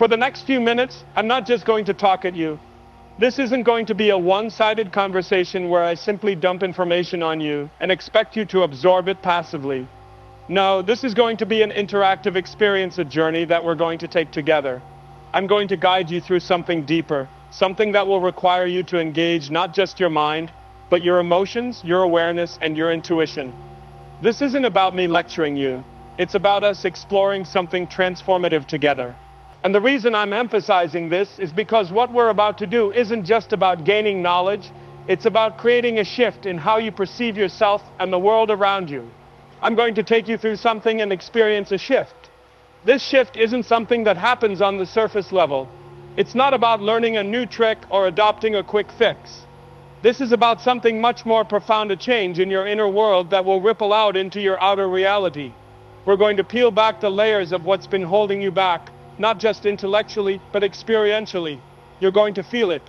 For the next few minutes, I'm not just going to talk at you. This isn't going to be a one-sided conversation where I simply dump information on you and expect you to absorb it passively. No, this is going to be an interactive experience, a journey that we're going to take together. I'm going to guide you through something deeper, something that will require you to engage not just your mind, but your emotions, your awareness, and your intuition. This isn't about me lecturing you. It's about us exploring something transformative together. And the reason I'm emphasizing this is because what we're about to do isn't just about gaining knowledge, it's about creating a shift in how you perceive yourself and the world around you. I'm going to take you through something and experience a shift. This shift isn't something that happens on the surface level. It's not about learning a new trick or adopting a quick fix. This is about something much more profound, a change in your inner world that will ripple out into your outer reality. We're going to peel back the layers of what's been holding you back, not just intellectually, but experientially. You're going to feel it.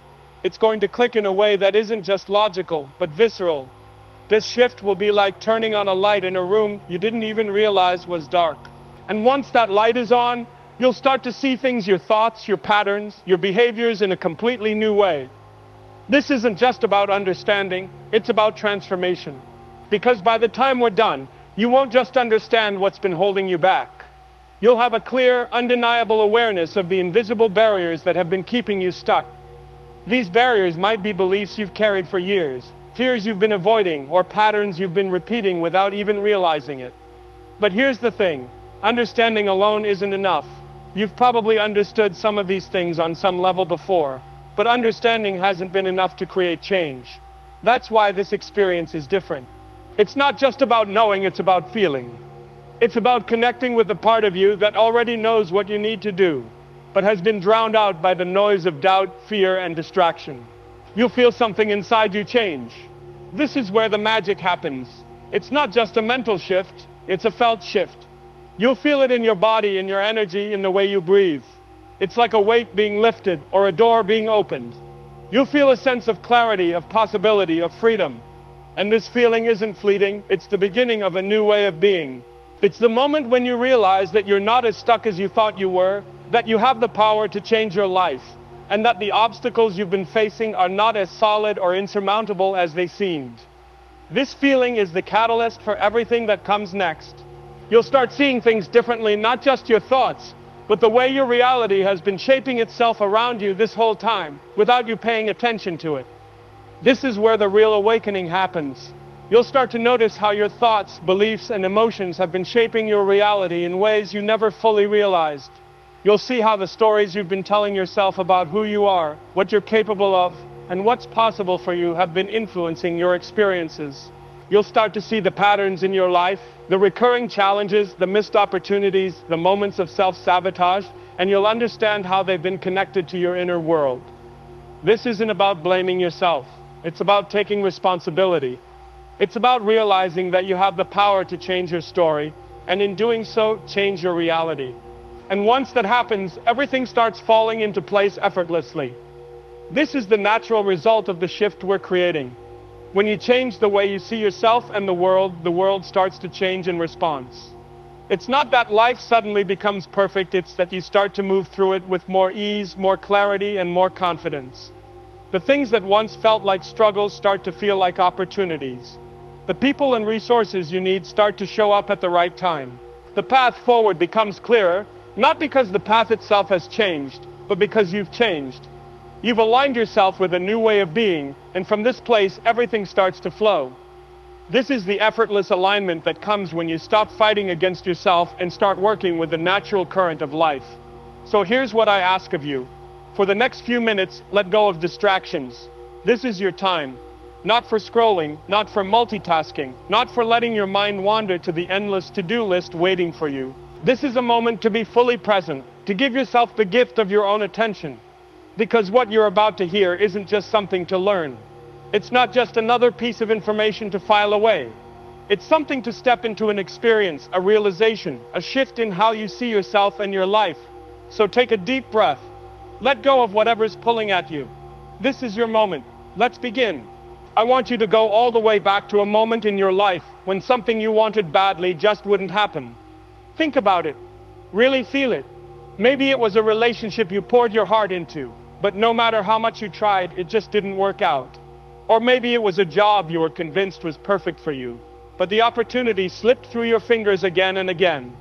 It's going to click in a way that isn't just logical, but visceral. This shift will be like turning on a light in a room you didn't even realize was dark. And once that light is on, you'll start to see things, your thoughts, your patterns, your behaviors in a completely new way. This isn't just about understanding, it's about transformation. Because by the time we're done, you won't just understand what's been holding you back. You'll have a clear, undeniable awareness of the invisible barriers that have been keeping you stuck. These barriers might be beliefs you've carried for years, fears you've been avoiding, or patterns you've been repeating without even realizing it. But here's the thing, understanding alone isn't enough. You've probably understood some of these things on some level before, but understanding hasn't been enough to create change. That's why this experience is different. It's not just about knowing, it's about feeling. It's about connecting with the part of you that already knows what you need to do, but has been drowned out by the noise of doubt, fear, and distraction. You'll feel something inside you change. This is where the magic happens. It's not just a mental shift, it's a felt shift. You'll feel it in your body, in your energy, in the way you breathe. It's like a weight being lifted or a door being opened. You'll feel a sense of clarity, of possibility, of freedom. And this feeling isn't fleeting, it's the beginning of a new way of being. It's the moment when you realize that you're not as stuck as you thought you were, that you have the power to change your life, and that the obstacles you've been facing are not as solid or insurmountable as they seemed. This feeling is the catalyst for everything that comes next. You'll start seeing things differently, not just your thoughts, but the way your reality has been shaping itself around you this whole time, without you paying attention to it. This is where the real awakening happens. You'll start to notice how your thoughts, beliefs, and emotions have been shaping your reality in ways you never fully realized. You'll see how the stories you've been telling yourself about who you are, what you're capable of, and what's possible for you have been influencing your experiences. You'll start to see the patterns in your life, the recurring challenges, the missed opportunities, the moments of self-sabotage, and you'll understand how they've been connected to your inner world. This isn't about blaming yourself. It's about taking responsibility. It's about realizing that you have the power to change your story, and in doing so, change your reality. And once that happens, everything starts falling into place effortlessly. This is the natural result of the shift we're creating. When you change the way you see yourself and the world starts to change in response. It's not that life suddenly becomes perfect, it's that you start to move through it with more ease, more clarity, and more confidence. The things that once felt like struggles start to feel like opportunities. The people and resources you need start to show up at the right time. The path forward becomes clearer, not because the path itself has changed, but because you've changed. You've aligned yourself with a new way of being, and from this place, everything starts to flow. This is the effortless alignment that comes when you stop fighting against yourself and start working with the natural current of life. So here's what I ask of you. For the next few minutes, let go of distractions. This is your time. Not for scrolling, not for multitasking, not for letting your mind wander to the endless to-do list waiting for you. This is a moment to be fully present, to give yourself the gift of your own attention. Because what you're about to hear isn't just something to learn. It's not just another piece of information to file away. It's something to step into an experience, a realization, a shift in how you see yourself and your life. So take a deep breath. Let go of whatever's pulling at you. This is your moment. Let's begin. I want you to go all the way back to a moment in your life when something you wanted badly just wouldn't happen. Think about it. Really feel it. Maybe it was a relationship you poured your heart into, but no matter how much you tried, it just didn't work out. Or maybe it was a job you were convinced was perfect for you, but the opportunity slipped through your fingers again and again.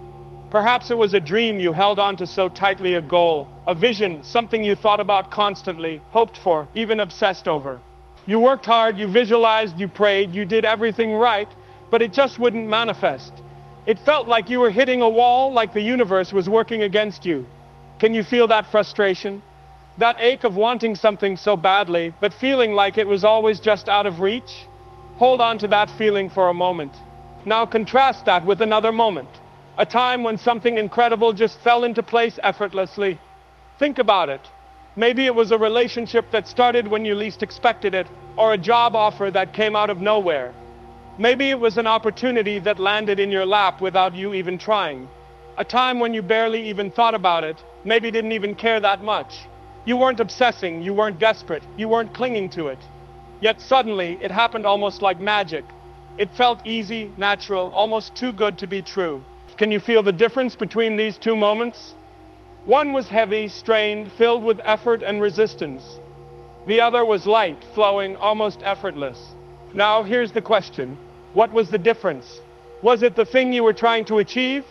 Perhaps it was a dream you held on to so tightly, a goal, a vision, something you thought about constantly, hoped for, even obsessed over. You worked hard, you visualized, you prayed, you did everything right, but it just wouldn't manifest. It felt like you were hitting a wall, like the universe was working against you. Can you feel that frustration? That ache of wanting something so badly, but feeling like it was always just out of reach? Hold on to that feeling for a moment. Now contrast that with another moment. A time when something incredible just fell into place effortlessly. Think about it. Maybe it was a relationship that started when you least expected it, or a job offer that came out of nowhere. Maybe it was an opportunity that landed in your lap without you even trying. A time when you barely even thought about it, maybe didn't even care that much. You weren't obsessing, you weren't desperate, you weren't clinging to it. Yet suddenly, it happened almost like magic. It felt easy, natural, almost too good to be true. Can you feel the difference between these two moments? One was heavy, strained, filled with effort and resistance. The other was light, flowing, almost effortless. Now, here's the question. What was the difference? Was it the thing you were trying to achieve?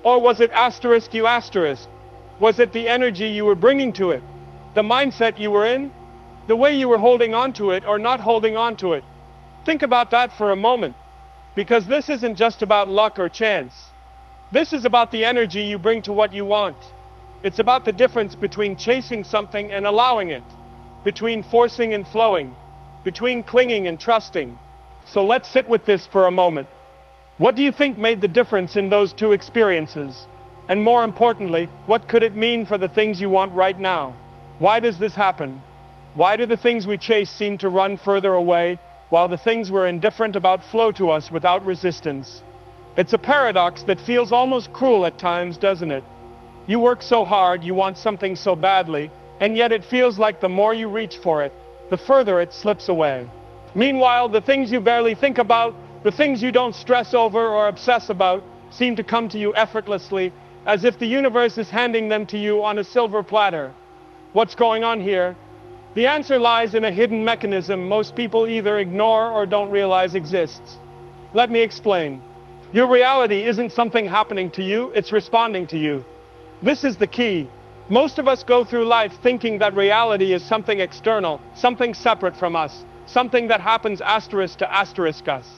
Or was it you asterisk? Was it the energy you were bringing to it? The mindset you were in? The way you were holding on to it or not holding on to it? Think about that for a moment. Because this isn't just about luck or chance. This is about the energy you bring to what you want. It's about the difference between chasing something and allowing it, between forcing and flowing, between clinging and trusting. So let's sit with this for a moment. What do you think made the difference in those two experiences? And more importantly, what could it mean for the things you want right now? Why does this happen? Why do the things we chase seem to run further away, while the things we're indifferent about flow to us without resistance? It's a paradox that feels almost cruel at times, doesn't it? You work so hard, you want something so badly, and yet it feels like the more you reach for it, the further it slips away. Meanwhile, the things you barely think about, the things you don't stress over or obsess about, seem to come to you effortlessly, as if the universe is handing them to you on a silver platter. What's going on here? The answer lies in a hidden mechanism most people either ignore or don't realize exists. Let me explain. Your reality isn't something happening to you, it's responding to you. This is the key. Most of us go through life thinking that reality is something external, something separate from us, something that happens asterisk to asterisk us.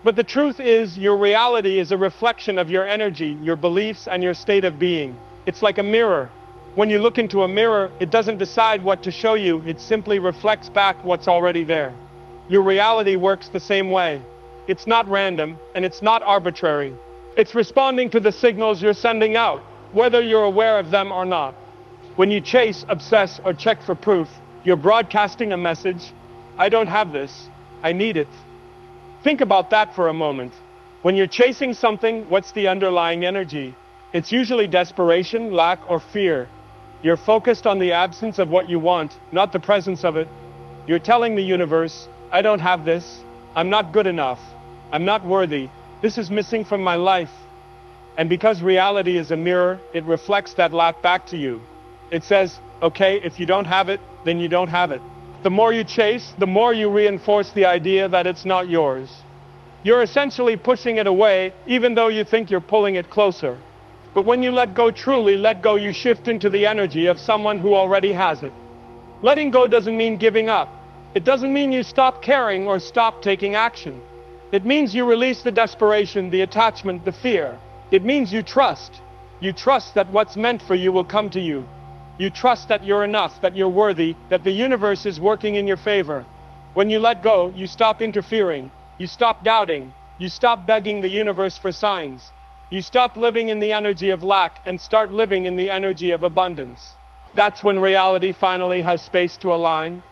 But the truth is, your reality is a reflection of your energy, your beliefs, and your state of being. It's like a mirror. When you look into a mirror, it doesn't decide what to show you, it simply reflects back what's already there. Your reality works the same way. It's not random, and it's not arbitrary. It's responding to the signals you're sending out, whether you're aware of them or not. When you chase, obsess, or check for proof, you're broadcasting a message. I don't have this. I need it. Think about that for a moment. When you're chasing something, what's the underlying energy? It's usually desperation, lack, or fear. You're focused on the absence of what you want, not the presence of it. You're telling the universe, I don't have this. I'm not good enough. I'm not worthy. This is missing from my life. And because reality is a mirror, it reflects that lack back to you. It says, okay, if you don't have it, then you don't have it. The more you chase, the more you reinforce the idea that it's not yours. You're essentially pushing it away, even though you think you're pulling it closer. But when you let go, truly let go, you shift into the energy of someone who already has it. Letting go doesn't mean giving up. It doesn't mean you stop caring or stop taking action. It means you release the desperation, the attachment, the fear. It means you trust. You trust that what's meant for you will come to you. You trust that you're enough, that you're worthy, that the universe is working in your favor. When you let go, you stop interfering. You stop doubting. You stop begging the universe for signs. You stop living in the energy of lack and start living in the energy of abundance. That's when reality finally has space to align.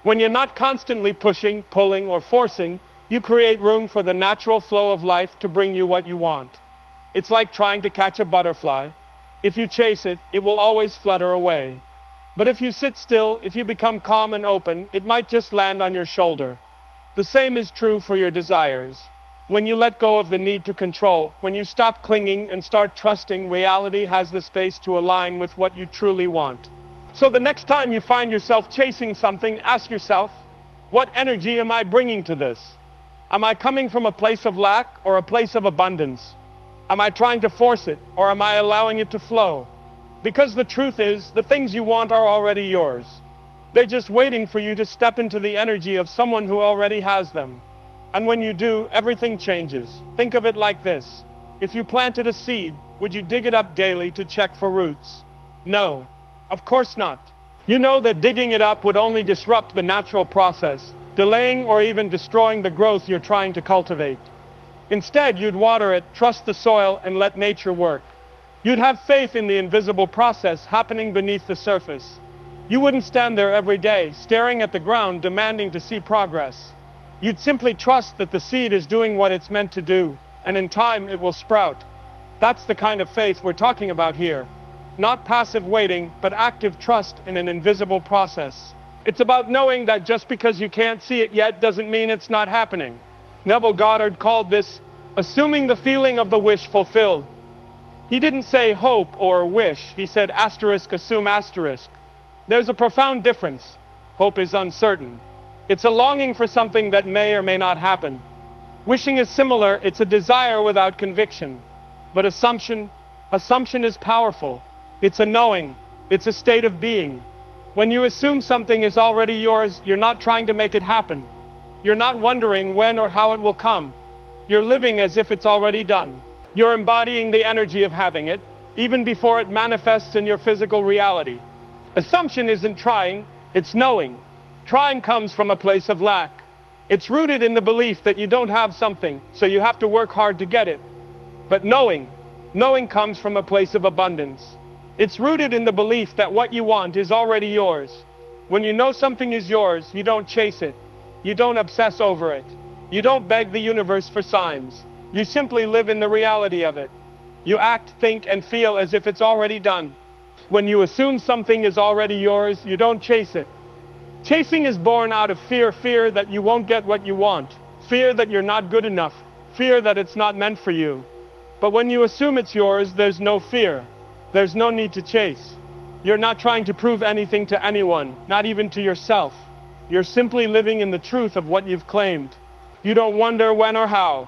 When you're not constantly pushing, pulling, or forcing, you create room for the natural flow of life to bring you what you want. It's like trying to catch a butterfly. If you chase it, it will always flutter away. But if you sit still, if you become calm and open, it might just land on your shoulder. The same is true for your desires. When you let go of the need to control, when you stop clinging and start trusting, reality has the space to align with what you truly want. So the next time you find yourself chasing something, ask yourself, what energy am I bringing to this? Am I coming from a place of lack or a place of abundance? Am I trying to force it, or am I allowing it to flow? Because the truth is, the things you want are already yours. They're just waiting for you to step into the energy of someone who already has them. And when you do, everything changes. Think of it like this. If you planted a seed, would you dig it up daily to check for roots? No, of course not. You know that digging it up would only disrupt the natural process, delaying or even destroying the growth you're trying to cultivate. Instead, you'd water it, trust the soil, and let nature work. You'd have faith in the invisible process happening beneath the surface. You wouldn't stand there every day, staring at the ground, demanding to see progress. You'd simply trust that the seed is doing what it's meant to do, and in time it will sprout. That's the kind of faith we're talking about here. Not passive waiting, but active trust in an invisible process. It's about knowing that just because you can't see it yet doesn't mean it's not happening. Neville Goddard called this assuming the feeling of the wish fulfilled. He didn't say hope or wish, he said asterisk, assume asterisk. There's a profound difference. Hope is uncertain. It's a longing for something that may or may not happen. Wishing is similar, it's a desire without conviction. But assumption is powerful. It's a knowing, it's a state of being. When you assume something is already yours, you're not trying to make it happen. You're not wondering when or how it will come. You're living as if it's already done. You're embodying the energy of having it, even before it manifests in your physical reality. Assumption isn't trying, it's knowing. Trying comes from a place of lack. It's rooted in the belief that you don't have something, so you have to work hard to get it. But knowing comes from a place of abundance. It's rooted in the belief that what you want is already yours. When you know something is yours, you don't chase it. You don't obsess over it. You don't beg the universe for signs. You simply live in the reality of it. You act, think, and feel as if it's already done. When you assume something is already yours, you don't chase it. Chasing is born out of fear that you won't get what you want, fear that you're not good enough, fear that it's not meant for you. But when you assume it's yours, there's no fear. There's no need to chase. You're not trying to prove anything to anyone, not even to yourself. You're simply living in the truth of what you've claimed. You don't wonder when or how.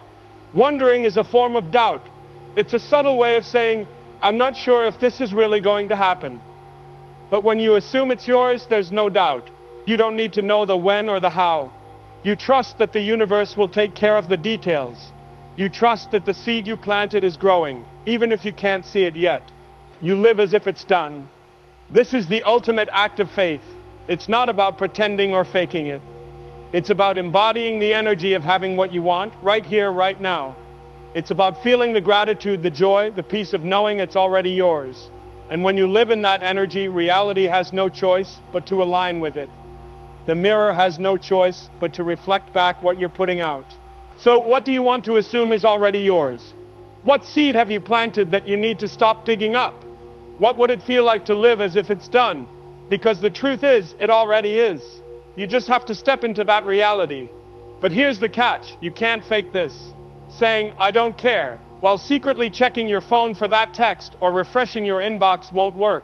Wondering is a form of doubt. It's a subtle way of saying, I'm not sure if this is really going to happen. But when you assume it's yours, there's no doubt. You don't need to know the when or the how. You trust that the universe will take care of the details. You trust that the seed you planted is growing, even if you can't see it yet. You live as if it's done. This is the ultimate act of faith. It's not about pretending or faking it. It's about embodying the energy of having what you want, right here, right now. It's about feeling the gratitude, the joy, the peace of knowing it's already yours. And when you live in that energy, reality has no choice but to align with it. The mirror has no choice but to reflect back what you're putting out. So what do you want to assume is already yours? What seed have you planted that you need to stop digging up? What would it feel like to live as if it's done? Because the truth is, it already is. You just have to step into that reality. But here's the catch, you can't fake this. Saying, I don't care, while secretly checking your phone for that text or refreshing your inbox won't work.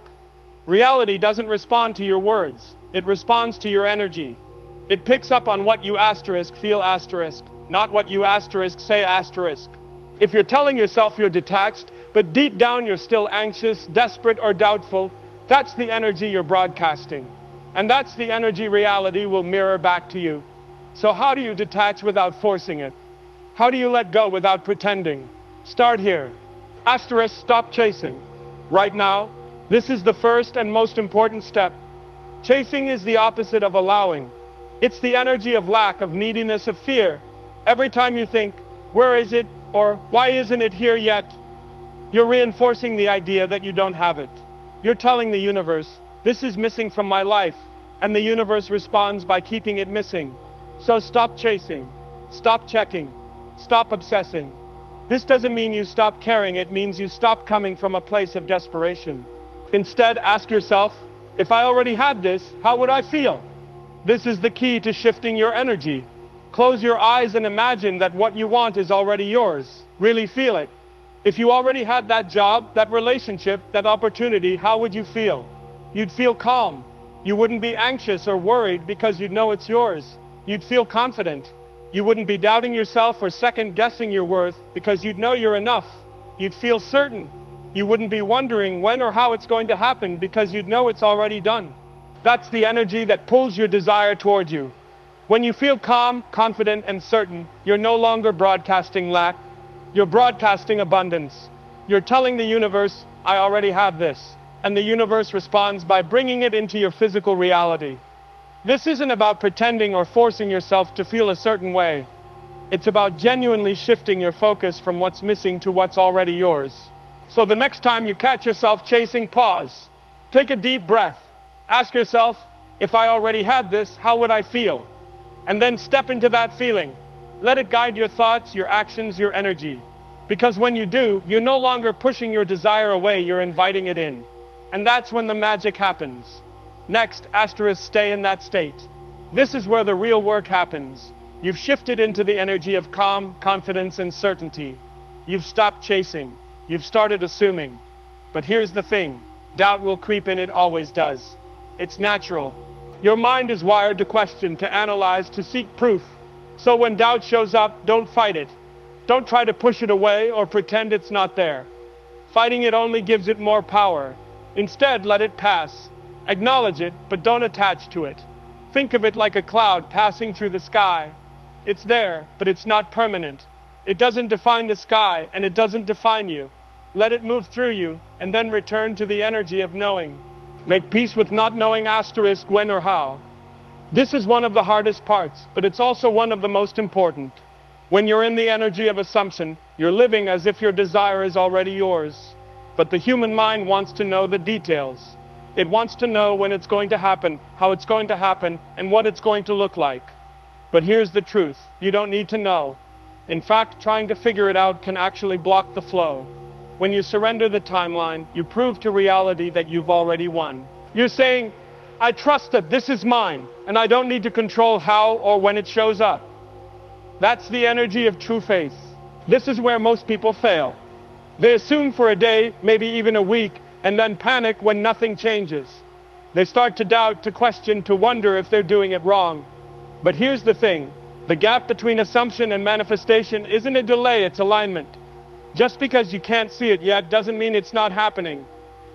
Reality doesn't respond to your words. It responds to your energy. It picks up on what you asterisk feel asterisk, not what you asterisk say asterisk. If you're telling yourself you're detached, but deep down you're still anxious, desperate, or doubtful, that's the energy you're broadcasting. And that's the energy reality will mirror back to you. So how do you detach without forcing it? How do you let go without pretending? Start here. Asterisk, stop chasing. Right now, this is the first and most important step. Chasing is the opposite of allowing. It's the energy of lack, of neediness, of fear. Every time you think, where is it? Or why isn't it here yet? You're reinforcing the idea that you don't have it. You're telling the universe, this is missing from my life. And the universe responds by keeping it missing. So stop chasing. Stop checking. Stop obsessing. This doesn't mean you stop caring, it means you stop coming from a place of desperation. Instead, ask yourself, if I already had this, how would I feel? This is the key to shifting your energy. Close your eyes and imagine that what you want is already yours. Really feel it. If you already had that job, that relationship, that opportunity, how would you feel? You'd feel calm. You wouldn't be anxious or worried because you'd know it's yours. You'd feel confident. You wouldn't be doubting yourself or second guessing your worth because you'd know you're enough. You'd feel certain. You wouldn't be wondering when or how it's going to happen because you'd know it's already done. That's the energy that pulls your desire toward you. When you feel calm, confident, and certain, you're no longer broadcasting lack. You're broadcasting abundance. You're telling the universe, I already have this. And the universe responds by bringing it into your physical reality. This isn't about pretending or forcing yourself to feel a certain way. It's about genuinely shifting your focus from what's missing to what's already yours. So the next time you catch yourself chasing, pause. Take a deep breath. Ask yourself, if I already had this, how would I feel? And then step into that feeling. Let it guide your thoughts, your actions, your energy. Because when you do, you're no longer pushing your desire away, you're inviting it in. And that's when the magic happens. Next, stay in that state. This is where the real work happens. You've shifted into the energy of calm, confidence, and certainty. You've stopped chasing. You've started assuming. But here's the thing. Doubt will creep in, it always does. It's natural. Your mind is wired to question, to analyze, to seek proof. So when doubt shows up, don't fight it. Don't try to push it away or pretend it's not there. Fighting it only gives it more power. Instead, let it pass. Acknowledge it, but don't attach to it. Think of it like a cloud passing through the sky. It's there, but it's not permanent. It doesn't define the sky, and it doesn't define you. Let it move through you, and then return to the energy of knowing. Make peace with not knowing when or how. This is one of the hardest parts, but it's also one of the most important. When you're in the energy of assumption, you're living as if your desire is already yours. But the human mind wants to know the details. It wants to know when it's going to happen, how it's going to happen, and what it's going to look like. But here's the truth. You don't need to know. In fact, trying to figure it out can actually block the flow. When you surrender the timeline, you prove to reality that you've already won. You're saying, I trust that this is mine, and I don't need to control how or when it shows up. That's the energy of true faith. This is where most people fail. They assume for a day, maybe even a week, and then panic when nothing changes. They start to doubt, to question, to wonder if they're doing it wrong. But here's the thing. The gap between assumption and manifestation isn't a delay, it's alignment. Just because you can't see it yet doesn't mean it's not happening.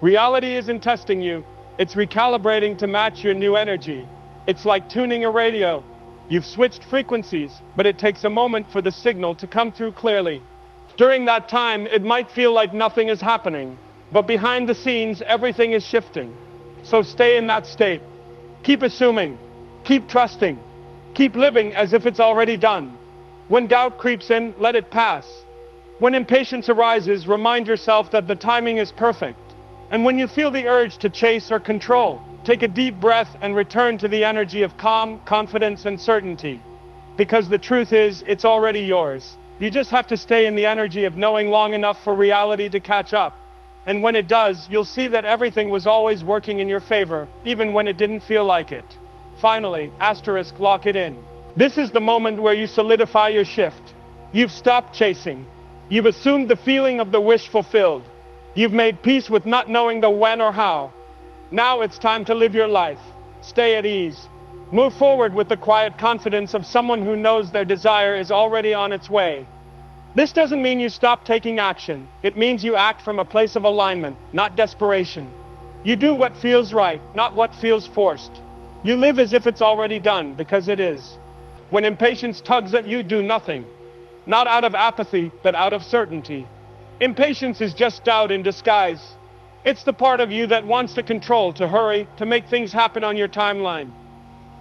Reality isn't testing you. It's recalibrating to match your new energy. It's like tuning a radio. You've switched frequencies, but it takes a moment for the signal to come through clearly. During that time, it might feel like nothing is happening, but behind the scenes, everything is shifting. So stay in that state. Keep assuming. Keep trusting. Keep living as if it's already done. When doubt creeps in, let it pass. When impatience arises, remind yourself that the timing is perfect. And when you feel the urge to chase or control, take a deep breath and return to the energy of calm, confidence, and certainty. Because the truth is, it's already yours. You just have to stay in the energy of knowing long enough for reality to catch up. And when it does, you'll see that everything was always working in your favor, even when it didn't feel like it. Finally, lock it in. This is the moment where you solidify your shift. You've stopped chasing. You've assumed the feeling of the wish fulfilled. You've made peace with not knowing the when or how. Now it's time to live your life. Stay at ease. Move forward with the quiet confidence of someone who knows their desire is already on its way. This doesn't mean you stop taking action. It means you act from a place of alignment, not desperation. You do what feels right, not what feels forced. You live as if it's already done, because it is. When impatience tugs at you, do nothing. Not out of apathy, but out of certainty. Impatience is just doubt in disguise. It's the part of you that wants to control, to hurry, to make things happen on your timeline.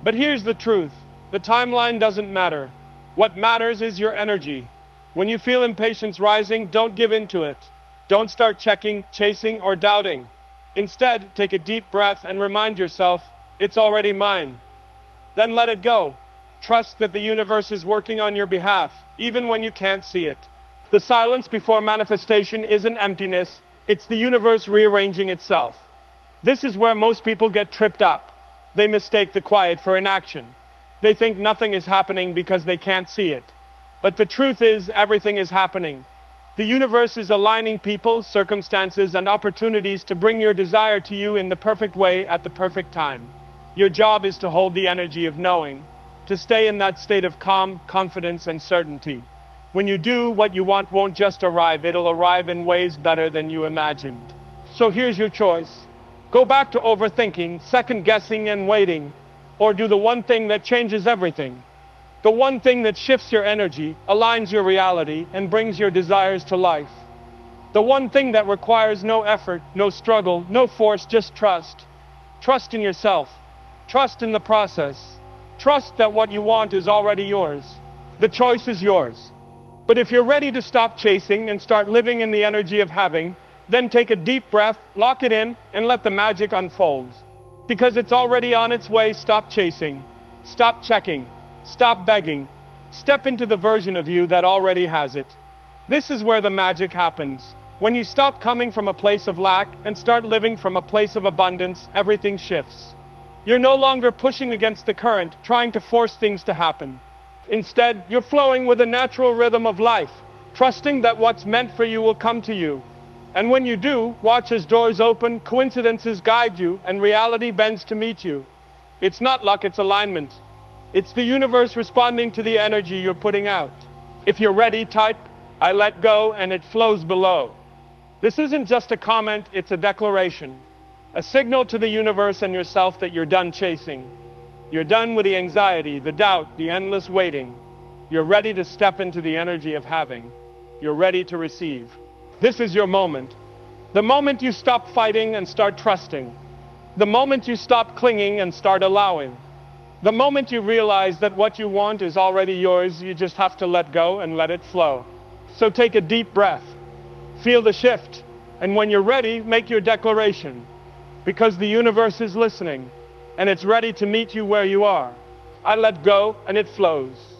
But here's the truth. The timeline doesn't matter. What matters is your energy. When you feel impatience rising, don't give in to it. Don't start checking, chasing, or doubting. Instead, take a deep breath and remind yourself, it's already mine. Then let it go. Trust that the universe is working on your behalf, even when you can't see it. The silence before manifestation isn't emptiness, it's the universe rearranging itself. This is where most people get tripped up. They mistake the quiet for inaction. They think nothing is happening because they can't see it. But the truth is, everything is happening. The universe is aligning people, circumstances, and opportunities to bring your desire to you in the perfect way at the perfect time. Your job is to hold the energy of knowing, to stay in that state of calm, confidence, and certainty. When you do, what you want won't just arrive, it'll arrive in ways better than you imagined. So here's your choice. Go back to overthinking, second-guessing, and waiting, or do the one thing that changes everything. The one thing that shifts your energy, aligns your reality, and brings your desires to life. The one thing that requires no effort, no struggle, no force, just trust. Trust in yourself. Trust in the process. Trust that what you want is already yours. The choice is yours. But if you're ready to stop chasing and start living in the energy of having, then take a deep breath, lock it in, and let the magic unfold. Because it's already on its way. Stop chasing. Stop checking. Stop begging. Step into the version of you that already has it. This is where the magic happens. When you stop coming from a place of lack and start living from a place of abundance, everything shifts. You're no longer pushing against the current, trying to force things to happen. Instead, you're flowing with a natural rhythm of life, trusting that what's meant for you will come to you. And when you do, watch as doors open, coincidences guide you, and reality bends to meet you. It's not luck, it's alignment. It's the universe responding to the energy you're putting out. If you're ready, type, "I let go," and it flows below. This isn't just a comment, it's a declaration. A signal to the universe and yourself that you're done chasing. You're done with the anxiety, the doubt, the endless waiting. You're ready to step into the energy of having. You're ready to receive. This is your moment. The moment you stop fighting and start trusting. The moment you stop clinging and start allowing. The moment you realize that what you want is already yours, you just have to let go and let it flow. So take a deep breath. Feel the shift. And when you're ready, make your declaration. Because the universe is listening, and it's ready to meet you where you are. I let go, and it flows.